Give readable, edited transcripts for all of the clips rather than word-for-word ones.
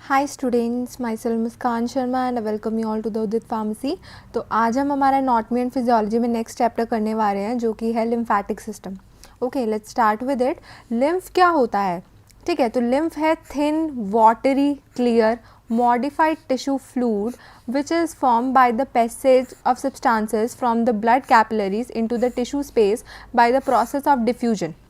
Hi students, myself Muskan Sharma and welcome you all to the Udit pharmacy. तो आज हम हमारा एनाटॉमी एंड फिजियोलॉजी में नेक्स्ट चैप्टर करने वाले हैं जो कि है lymphatic system. Okay, let's start with it. Lymph क्या होता है? ठीक है, तो लिम्फ है thin watery clear modified tissue fluid which is formed by the passage of substances from the blood capillaries into the tissue space by the process of diffusion।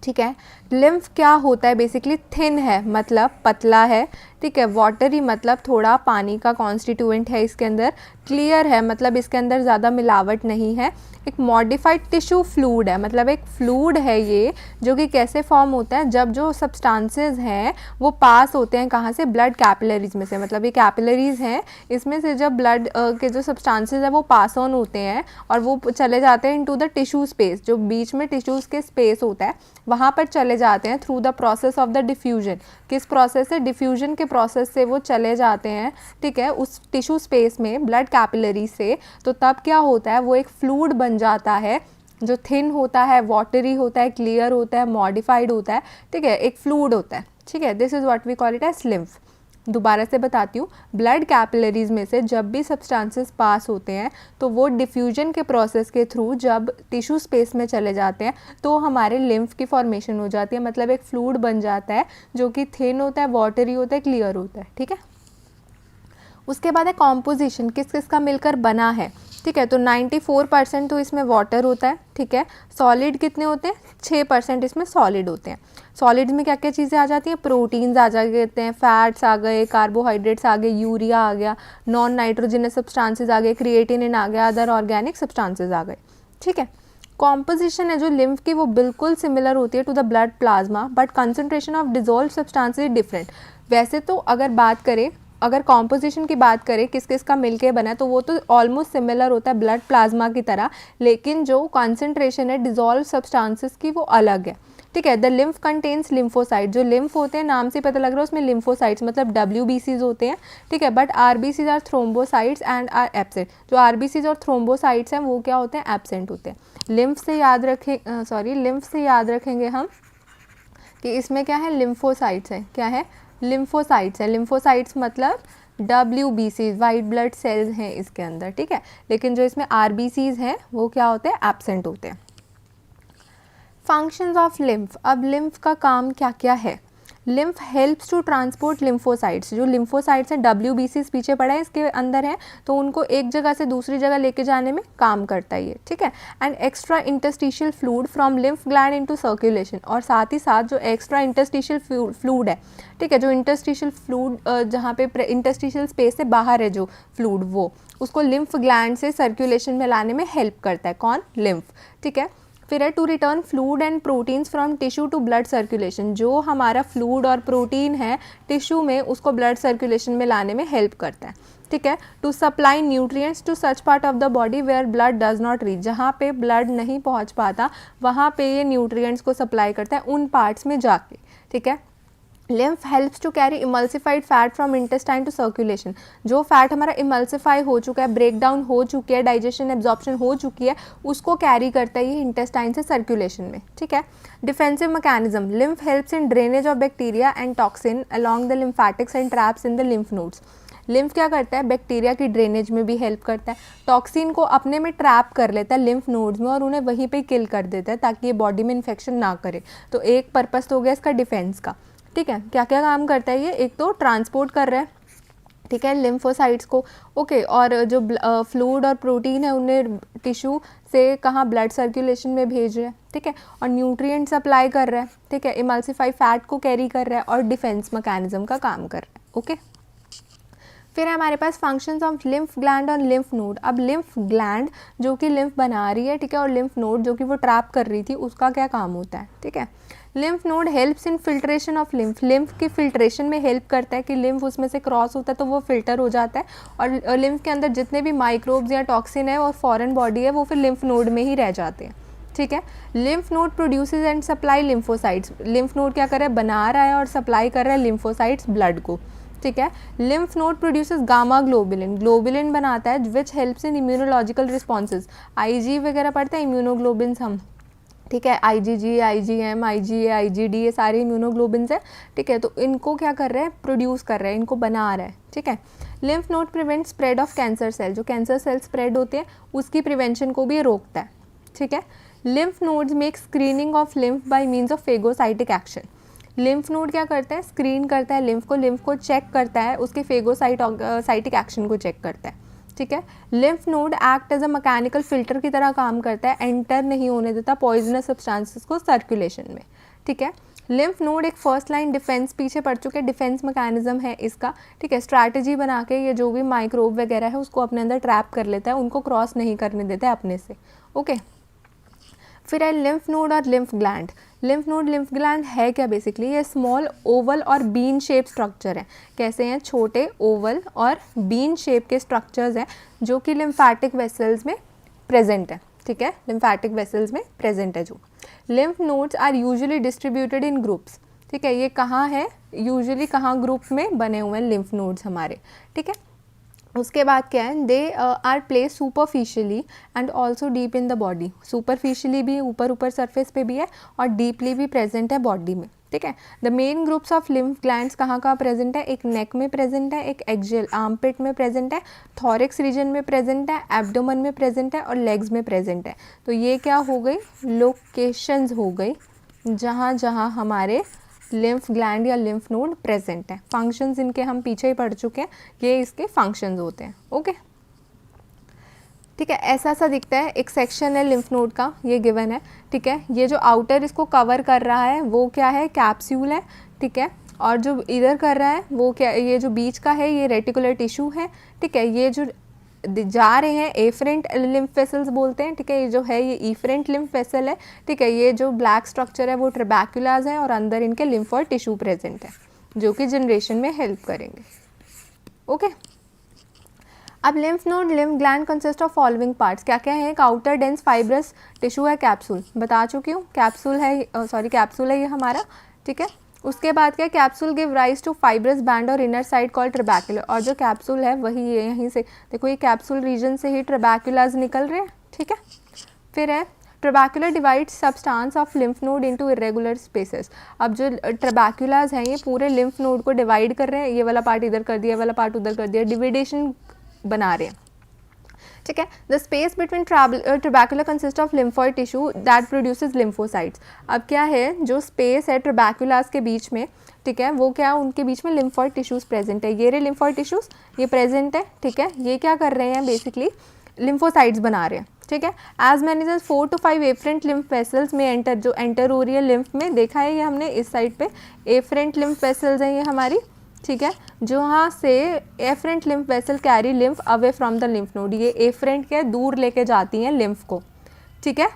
ठीक है, lymph क्या होता है? बेसिकली थिन है मतलब पतला है, ठीक है, वाटरी मतलब थोड़ा पानी का कॉन्स्टिट्यूएंट है इसके अंदर, क्लियर है मतलब इसके अंदर ज़्यादा मिलावट नहीं है, एक मॉडिफाइड टिश्यू फ्लूइड है मतलब एक फ्लूइड है ये, जो कि कैसे फॉर्म होता है जब जो सब्सटेंसेस हैं वो पास होते हैं कहाँ से? ब्लड कैपिलरीज में से। मतलब ये कैपिलरीज हैं, इसमें से जब ब्लड के जो सब्सटेंसेस है वो पास ऑन होते हैं और वो चले जाते हैं इनटू द टिश्यू स्पेस, जो बीच में टिश्यूज़ के स्पेस होता है वहाँ पर चले जाते हैं through the process of the diffusion. किस प्रोसेस से? डिफ्यूजन के प्रोसेस से वो चले जाते हैं, ठीक है, उस टिश्यू स्पेस में ब्लड कैपिलरी से। तो तब क्या होता है? वो एक फ्लूइड बन जाता है जो थिन होता है, वाटरी होता है, क्लियर होता है, मॉडिफाइड होता है, ठीक है, एक फ्लूइड होता है। ठीक है, this is what we call it as lymph. दोबारा से बताती हूँ, ब्लड कैपिलरीज में से जब भी सब्सटेंसेस पास होते हैं तो वो डिफ्यूजन के प्रोसेस के थ्रू जब टिश्यू स्पेस में चले जाते हैं तो हमारे लिम्फ की फॉर्मेशन हो जाती है, मतलब एक फ्लूइड बन जाता है जो कि थिन होता है, वाटरी होता है, क्लियर होता है। ठीक है, उसके बाद है कॉम्पोजिशन, किस किस का मिलकर बना है। ठीक है, तो 94% तो इसमें वाटर होता है, ठीक है, सॉलिड कितने होते हैं? 6% इसमें सॉलिड होते हैं। सॉलिड्स में क्या क्या चीज़ें आ जाती हैं? प्रोटीन्स आ जाते हैं, फैट्स आ गए, कार्बोहाइड्रेट्स आ गए, यूरिया आ गया, नॉन नाइट्रोजनस सब्सटेंसेस आ गए, क्रिएटिनिन आ गया, अदर ऑर्गेनिक सब्सटेंसेस आ गए। ठीक है, कॉम्पोजिशन है जो लिम्फ की वो बिल्कुल सिमिलर होती है to the blood plasma, but concentration of dissolve substances different. वैसे तो अगर कॉम्पोजिशन की बात करें किस किस का मिलके बना है तो वो तो ऑलमोस्ट सिमिलर होता है ब्लड प्लाज्मा की तरह, लेकिन जो कॉन्सेंट्रेशन है डिजोल्व सब्सटेंसेस की वो अलग है। ठीक है, द लिम्फ कंटेन्स लिम्फोसाइट, जो लिम्फ होते हैं नाम से पता लग रहा है उसमें लिम्फोसाइट्स मतलब WBCs होते हैं, ठीक है, but RBCs are thrombocytes and are absent. जो RBCs और थ्रोम्बोसाइट्स हैं वो क्या होते हैं? एब्सेंट होते हैं। लिम्फ से याद रखेंगे हम कि इसमें क्या है? लिम्फोसाइट्स है। क्या है? लिम्फोसाइट्स है। लिम्फोसाइट्स मतलब WBCs, वाइट ब्लड सेल्स हैं इसके अंदर, ठीक है, लेकिन जो इसमें RBCs हैं वो क्या होते हैं? एब्सेंट होते हैं। फंक्शंस ऑफ लिम्फ, अब लिम्फ का काम क्या क्या है? Lymph helps to transport lymphocytes, जो लिम्फोसाइट्स हैं WBCs पीछे पड़ा है इसके अंदर है, तो उनको एक जगह से दूसरी जगह लेके जाने में काम करता है ये, ठीक है। And extra interstitial fluid from lymph gland into circulation, और साथ ही साथ जो एक्स्ट्रा इंटरस्टिशियल फ्लूइड है, ठीक है, जो इंटरस्टिशियल फ्लूइड जहाँ पे इंटरस्टिशियल स्पेस से बाहर है जो फ्लूइड, वो उसको लिम्फ ग्लैंड से सर्कुलेशन में लाने में हेल्प करता है। कौन? लिम्फ। ठीक है, फिर है to return fluid and proteins from tissue to blood circulation, जो हमारा फ्लूइड और प्रोटीन है टिश्यू में उसको ब्लड सर्कुलेशन में लाने में हेल्प करता है। ठीक है, to supply nutrients to such part of the body where blood does not reach, जहाँ पे ब्लड नहीं पहुँच पाता वहाँ पे ये न्यूट्रिएंट्स को सप्लाई करता है उन पार्ट्स में जाके। ठीक है, lymph helps to carry emulsified fat from intestine to circulation, जो फैट हमारा इमल्सिफाई हो चुका है, ब्रेक डाउन हो चुकी है, डाइजेशन एब्जॉर्प्शन हो चुकी है, उसको कैरी करता है ये इंटेस्टाइन से सर्कुलेशन में। ठीक है, defensive mechanism, lymph helps in drainage of bacteria and toxin along the lymphatics and traps in the lymph nodes. Lymph क्या करता है? बैक्टीरिया की ड्रेनेज में भी हेल्प करता है, टॉक्सिन को अपने में ट्रैप कर लेता है लिम्फ नोड्स में और उन्हें वहीं पे किल कर देता है ताकि ये बॉडी में इन्फेक्शन ना करे। तो एक पर्पस तो हो गया इसका डिफेंस का। ठीक है, क्या क्या काम करता है ये? एक तो ट्रांसपोर्ट कर रहा है, ठीक है, लिम्फोसाइट्स को, ओके, और जो फ्लूइड और प्रोटीन है उन्हें टिश्यू से कहाँ? ब्लड सर्कुलेशन में भेज रहा है, ठीक है, और न्यूट्रिएंट सप्लाई कर रहा है, ठीक है, इमल्सिफाई फैट को कैरी कर रहा है और डिफेंस मैकेनिज्म का काम कर रहा है। ओके, फिर है हमारे पास फंक्शंस ऑफ लिम्फ ग्लैंड और लिम्फ नोड। अब लिम्फ ग्लैंड जो कि लिम्फ बना रही है, ठीक है, और लिम्फ नोड जो कि वो ट्रैप कर रही थी, उसका क्या काम होता है? ठीक है, lymph node helps in filtration of lymph, lymph की फिल्ट्रेशन में हेल्प करता है कि लिम्फ उसमें से क्रॉस होता है तो वो फिल्टर हो जाता है और लिम्फ के अंदर जितने भी माइक्रोब्स या टॉक्सिन है और फॉरेन बॉडी है वो फिर लिम्फ नोड में ही रह जाते हैं। ठीक है, lymph node produces and supply lymphocytes, lymph node क्या कर रहा है? बना रहा है और सप्लाई कर रहा है लिम्फोसाइट्स ब्लड को। ठीक है, lymph node produces gamma globulin, globulin बनाता है which helps in immunological responses. IG वगैरह पढ़ते हैं इम्यूनोग्लोबिन्स हम, ठीक है। IgG, IgM, IgA, IgD ये सारे इम्यूनोग्लोबिन्स हैं, ठीक है। तो इनको क्या कर रहे हैं, प्रोड्यूस कर रहे हैं, इनको बना रहा है, ठीक है। Lymph node prevent spread of cancer cell, जो कैंसर सेल स्प्रेड होते हैं उसकी प्रिवेंशन को भी रोकता है, ठीक है। Lymph nodes make screening of lymph bye means of phagocytic action. Lymph node क्या करता है, स्क्रीन करता है लिम्फ को चेक करता है, उसके फेगोसाइटिक एक्शन को चेक करता है, ठीक है। Lymph node act as a mechanical filter की तरह काम करता है, एंटर नहीं होने देता पॉइजनस सब्सटेंसेस को सर्कुलेशन में, ठीक है। लिम्फ नोड एक फर्स्ट लाइन डिफेंस, पीछे पड़ चुके डिफेंस मैकेनिज्म है इसका, ठीक है। स्ट्रैटेजी बना के ये जो भी माइक्रोब वगैरह है उसको अपने अंदर ट्रैप कर लेता है, उनको क्रॉस नहीं करने देता है अपने से, ओके। फिर है लिम्फ नोड और lymph gland. Lymph node lymph gland है क्या, बेसिकली ये स्मॉल ओवल और बीन शेप स्ट्रक्चर है। कैसे हैं, छोटे ओवल और बीन शेप के स्ट्रक्चर्स हैं जो कि लिम्फैटिक वेसल्स में प्रेजेंट है, ठीक है। लिम्फैटिक वेसल्स में प्रेजेंट है जो। Lymph nodes are usually distributed in groups, ठीक है। ये कहाँ है, यूजुअली कहाँ ग्रुप में बने हुए हैं लिम्फ नोड्स हमारे, ठीक है। उसके बाद क्या है, they are place superficially and also deep in the body. Superficially भी, ऊपर ऊपर सरफेस पे भी है और डीपली भी प्रेजेंट है बॉडी में, ठीक है। The main groups of lymph glands कहाँ कहाँ प्रेजेंट है, एक नेक में प्रेजेंट है, एक एक्सियल आर्मपिट में प्रेजेंट है, थॉरिक्स रीजन में प्रेजेंट है, एब्डोमन में प्रेजेंट है और लेग्स में प्रेजेंट है। तो ये क्या हो गई, लोकेशंस हो गई जहाँ जहाँ हमारे लिम्फ ग्लैंड या लिम्फ नोड प्रेजेंट है। फंक्शंस इनके हम पीछे ही पढ़ चुके हैं, ये इसके फंक्शंस होते हैं, ओके, ठीक है। ऐसा सा दिखता है, एक सेक्शन है लिम्फ नोड का, ये गिवन है, ठीक है। ये जो आउटर इसको कवर कर रहा है वो क्या है, कैप्सूल है, ठीक है। और जो इधर कर रहा है वो क्या, ये जो बीच का है ये रेटिकुलर टिश्यू है, ठीक है। ये जो जा रहे हैं एफरेंट लिम्फ वेसल्स बोलते हैं, ठीक है। ये जो है ये इफरेंट लिम्फ वेसल है, ठीक है। ये जो ब्लैक स्ट्रक्चर है वो ट्रैबेक्युलाज है और अंदर इनके लिम्फॉइड टिश्यू प्रेजेंट है जो कि जनरेशन में हेल्प करेंगे, ओके। अब lymph node lymph gland consist of following parts, क्या क्या है, एक आउटर डेंस फाइब्रस टिश्यू है, कैप्सूल बता चुकी हूँ, कैप्सूल है, कैप्सूल है ये हमारा, ठीक है। उसके बाद क्या, capsule give rise to fibrous band और इनर साइड कॉल्ड ट्रैबेक्युलर, और जो कैप्सूल है वही ये यहीं से देखो, ये कैप्सूल रीजन से ही ट्रैबेक्युलाज निकल रहे हैं, ठीक है। फिर है trabecular divide substance of lymph node into irregular spaces. अब जो ट्रैबेक्युलाज हैं ये पूरे लिम्फ नोड को डिवाइड कर रहे हैं, ये वाला पार्ट इधर कर दिया, ये वाला पार्ट उधर कर दिया, डिविडेशन बना रहे हैं, ठीक है। The space between trabecular consist of lymphoid tissue that produces lymphocytes. अब क्या है, जो स्पेस है ट्रैबेक्युलास के बीच में, ठीक है, वो क्या, उनके बीच में लिम्फॉइड टिश्यूज प्रेजेंट है, ये रे लिम्फॉइड टिश्यूज ये प्रेजेंट है, ठीक है। ये क्या कर रहे हैं, बेसिकली लिम्फोसाइट्स बना रहे हैं, ठीक है। As many as 4 to 5 afferent lymph vessels में एंटर, जो एंटरोरियल लिम्फ में देखा है ये हमने इस साइड पे, एफरेंट लिम्फ वेसल्स हैं ये हमारी, ठीक है। जहाँ से efferent lymph vessel carry lymph away from the lymph node, ये एफरेंट के दूर लेके जाती हैं लिम्फ को, ठीक है।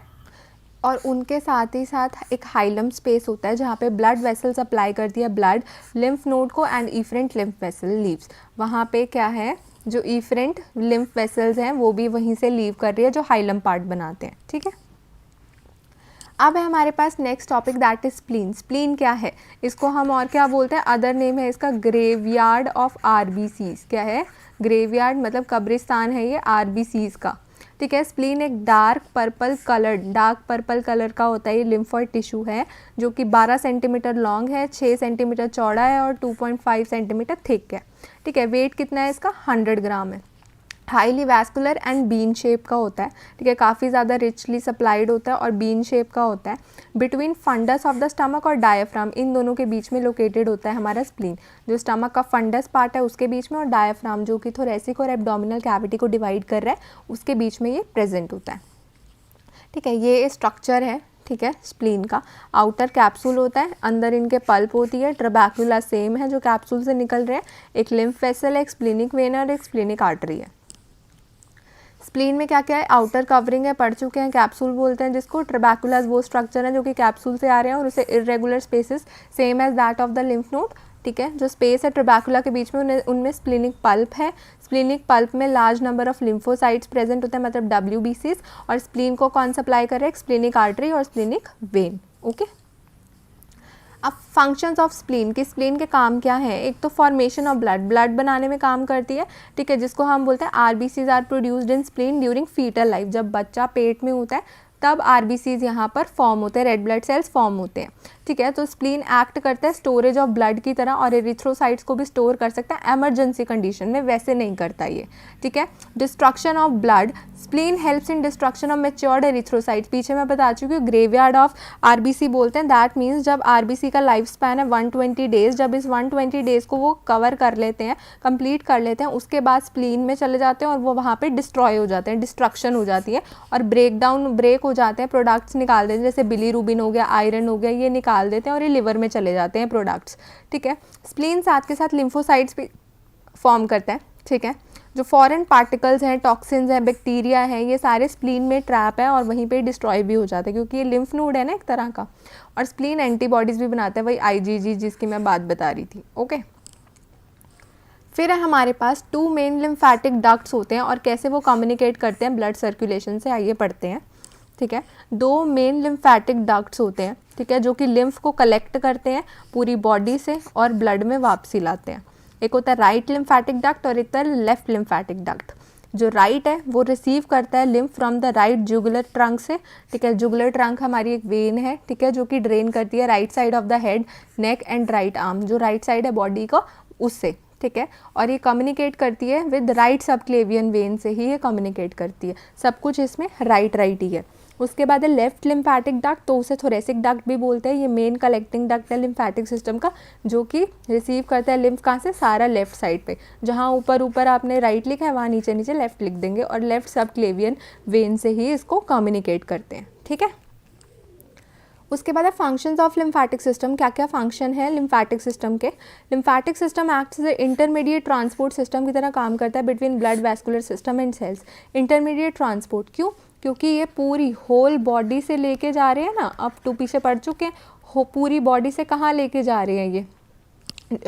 और उनके साथ ही साथ एक हाइलम स्पेस होता है जहाँ पे ब्लड वेसल सप्लाई करती है ब्लड लिम्फ नोड को and efferent lymph vessel leaves. वहाँ पे क्या है, जो इफरेंट लिम्फ वेसल्स हैं वो भी वहीं से लीव कर रही है जो हाइलम पार्ट बनाते हैं, ठीक है। अब है हमारे पास next topic that is spleen. Spleen क्या है, इसको हम और क्या बोलते हैं, अदर नेम है इसका ग्रेवयार्ड ऑफ आरबीसीज। क्या है, ग्रेवयार्ड मतलब कब्रिस्तान है ये आरबीसीज का, ठीक है। स्प्लीन एक डार्क पर्पल कलर का होता है, ये लिम्फॉइड टिश्यू है जो कि 12 सेंटीमीटर लॉन्ग है, 6 सेंटीमीटर चौड़ा है और 2.5 सेंटीमीटर थिक है, ठीक है। वेट कितना है इसका, 100 ग्राम है। Highly vascular and bean shape का होता है, ठीक है, काफ़ी ज़्यादा रिचली सप्लाइड होता है और बीन शेप का होता है। Between fundus of the stomach और डायफ्राम, इन दोनों के बीच में लोकेटेड होता है हमारा स्प्लीन। जो स्टमक का फंडस पार्ट है उसके बीच में और डायफ्राम जो कि थोरेसिक और एब्डोमिनल कैविटी को डिवाइड कर रहा है उसके बीच में ये प्रेजेंट होता है, ठीक है। ये स्ट्रक्चर है, ठीक है, स्प्लीन का। आउटर कैप्सूल होता है, अंदर इनके पल्प होती है, ट्रैबेक्युला सेम है जो कैप्सूल से निकल रहे हैं, एक लिम्फ वेसल है, एक स्प्लीनिक वेन और एक स्प्लीनिक आर्टरी है। स्प्लीन में क्या क्या है, आउटर कवरिंग है, पढ़ चुके हैं, कैप्सूल बोलते हैं जिसको। ट्रैबेक्युलास वो स्ट्रक्चर है जो कि कैप्सूल से आ रहे हैं और उसे irregular spaces same as that of the lymph node, ठीक है। जो स्पेस है ट्रैबेक्युला के बीच में उनमें स्प्लीनिक पल्प है। स्प्लीनिक पल्प में large number of lymphocytes present होते हैं, मतलब WBCs, और स्प्लीन को कौन सप्लाई कर रहे हैं, स्प्लीनिक आर्टरी और स्प्लीनिक वेन, ओके। अब फंक्शंस ऑफ स्प्लीन, की स्प्लीन के काम क्या है, एक तो फॉर्मेशन ऑफ ब्लड बनाने में काम करती है, ठीक है, जिसको हम बोलते हैं RBCs are produced in spleen during fetal life. जब बच्चा पेट में होता है तब RBCs यहाँ पर फॉर्म होते हैं, रेड ब्लड सेल्स फॉर्म होते हैं, ठीक है। तो स्प्लीन एक्ट करता है स्टोरेज ऑफ ब्लड की तरह और एरिथ्रोसाइट्स को भी स्टोर कर सकता है एमरजेंसी कंडीशन में, वैसे नहीं करता ये, ठीक है। Destruction of blood, spleen helps in destruction of matured erythrocytes. पीछे मैं बता चुकी हूँ ग्रेवयार्ड ऑफ RBC बोलते हैं, दैट मीन्स जब RBC का लाइफ स्पैन है 120 डेज, जब इस 120 डेज को वो कवर कर लेते हैं, कंप्लीट कर लेते हैं, उसके बाद स्प्लीन में चले जाते हैं और वो वहाँ पे डिस्ट्रॉय हो जाते हैं, डिस्ट्रक्शन हो जाती है और ब्रेक हो जाते हैं, प्रोडक्ट्स निकाल देते हैं, जैसे बिलीरुबिन हो गया, आयरन हो गया, ये निकाल देते हैं और ये लिवर में चले जाते हैं प्रोडक्ट्स, ठीक है। स्प्लीन साथ के साथ लिम्फोसाइट्स भी फॉर्म करता है, ठीक है। जो फॉरेन पार्टिकल्स हैं, टॉक्सिन्स हैं, बैक्टीरिया हैं, ये सारे स्प्लीन में ट्रैप है और वहीं पे डिस्ट्रॉय भी हो जाते हैं, क्योंकि ये लिम्फ नोड है ना एक तरह का। और स्प्लीन एंटीबॉडीज़ भी बनाता है, वही IgG जिसकी मैं बात बता रही थी, ओके। फिर है हमारे पास 2 मेन लिम्फेटिक डक्ट्स होते हैं और कैसे वो कम्युनिकेट करते हैं ब्लड सर्कुलेशन से, आइए पढ़ते हैं, ठीक है। 2 मेन लिम्फेटिक डक्ट्स होते हैं, ठीक है, जो कि लिम्फ को कलेक्ट करते हैं पूरी बॉडी से और ब्लड में वापसी लाते हैं। एक होता है राइट लिम्फेटिक डक्ट और एक होता है लेफ्ट लिम्फेटिक डक्ट। जो राइट है वो रिसीव करता है lymph from the right jugular trunk से, ठीक है। जुगुलर ट्रंक हमारी एक वेन है, ठीक है, जो कि ड्रेन करती है right side of the head, neck and right arm, जो राइट साइड है बॉडी का उससे, ठीक है। और ये कम्युनिकेट करती है विद राइट सबक्लेवियन वेन से ही ये कम्युनिकेट करती है, सब कुछ इसमें राइट ही है। उसके बाद है लेफ्ट लिम्फेटिक डक्ट, तो उसे थोरेसिक डक्ट भी बोलते हैं। ये मेन कलेक्टिंग डक्ट है लिम्फेटिक सिस्टम का, जो कि रिसीव करता है लिम्फ कहाँ से, सारा लेफ्ट साइड पे, जहाँ ऊपर ऊपर आपने राइट लिखा है वहाँ नीचे नीचे लेफ्ट लिख देंगे, और लेफ्ट सबक्लेवियन वेन से ही इसको कम्युनिकेट करते हैं, ठीक है। उसके बाद है फंक्शंस ऑफ लिम्फेटिक सिस्टम, क्या क्या फंक्शन है लिम्फेटिक सिस्टम के। Lymphatic system acts as a intermediate transport system की तरह काम करता है between blood vascular system and cells. Intermediate transport क्यों, क्योंकि ये पूरी होल बॉडी से लेके जा रहे हैं ना, अब तो पीछे पढ़ चुके हैं, पूरी बॉडी से कहाँ लेके जा रहे हैं, ये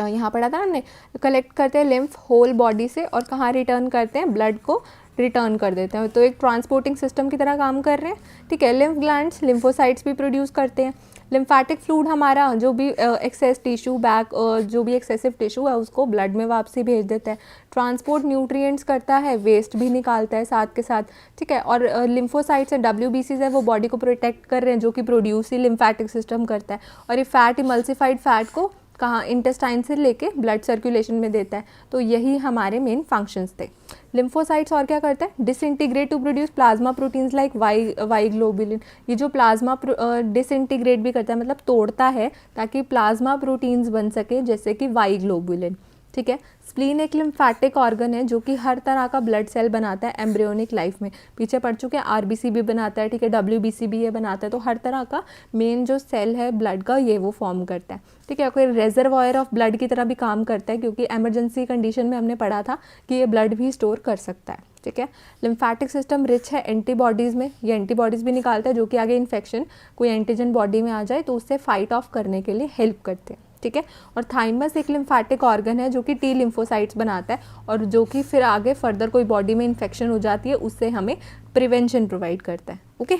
यहाँ पढ़ा था हमने, कलेक्ट करते हैं लिम्फ होल बॉडी से और कहाँ रिटर्न करते हैं, ब्लड को रिटर्न कर देते हैं, तो एक ट्रांसपोर्टिंग सिस्टम की तरह काम कर रहे हैं, ठीक है। लिम्फ ग्लैंड्स लिम्फोसाइट्स भी प्रोड्यूस करते हैं। लिम्फेटिक फ्लूइड हमारा जो भी एक्सेस टिश्यू बैक जो भी एक्सेसिव टिश्यू है उसको ब्लड में वापसी भेज देता है। ट्रांसपोर्ट न्यूट्रिएंट्स करता है, वेस्ट भी निकालता है साथ के साथ, ठीक है। और लिम्फोसाइट्स है, WBCs है, वो बॉडी को प्रोटेक्ट कर रहे हैं, जो कि प्रोड्यूस ही लिम्फेटिक सिस्टम करता है। और ये फैट, इमल्सिफाइड फैट को कहाँ, इंटेस्टाइन से लेके ब्लड सर्कुलेशन में देता है। तो यही हमारे मेन फंक्शंस थे। लिम्फोसाइट्स और क्या करते हैं, disintegrate to produce plasma proteins like Y globulin. ये जो प्लाज्मा डिसइंटीग्रेट भी करता है, मतलब तोड़ता है ताकि प्लाज्मा प्रोटीन्स बन सके, जैसे कि वाई ग्लोबुलिन, ठीक है। स्प्लीन एक लिम्फेटिक ऑर्गन है जो कि हर तरह का ब्लड सेल बनाता है एम्ब्रियोनिक लाइफ में, पीछे पढ़ चुके हैं। RBC भी बनाता है, ठीक है, WBC भी ये बनाता है, तो हर तरह का मेन जो सेल है ब्लड का ये वो फॉर्म करता है, ठीक है। कोई रेजर्वायर ऑफ ब्लड की तरह भी काम करता है, क्योंकि एमरजेंसी कंडीशन में हमने पढ़ा था कि ये ब्लड भी स्टोर कर सकता है, ठीक है। लिम्फेटिक सिस्टम रिच है एंटीबॉडीज़ में, ये एंटीबॉडीज़ भी निकालता है जो कि आगे इन्फेक्शन कोई एंटीजन बॉडी में आ जाए तो उससे फाइट ऑफ करने के लिए हेल्प करते हैं, ठीक है। और थाइमस एक लिम्फेटिक ऑर्गन है जो कि T लिम्फोसाइट्स बनाता है और जो कि फिर आगे फर्दर कोई बॉडी में इन्फेक्शन हो जाती है उससे हमें प्रिवेंशन प्रोवाइड करता है, okay.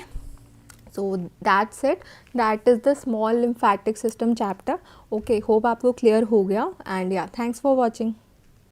So that's it, that is the small lymphatic system chapter, okay. Hope आपको क्लियर हो गया एंड या थैंक्स फॉर वॉचिंग।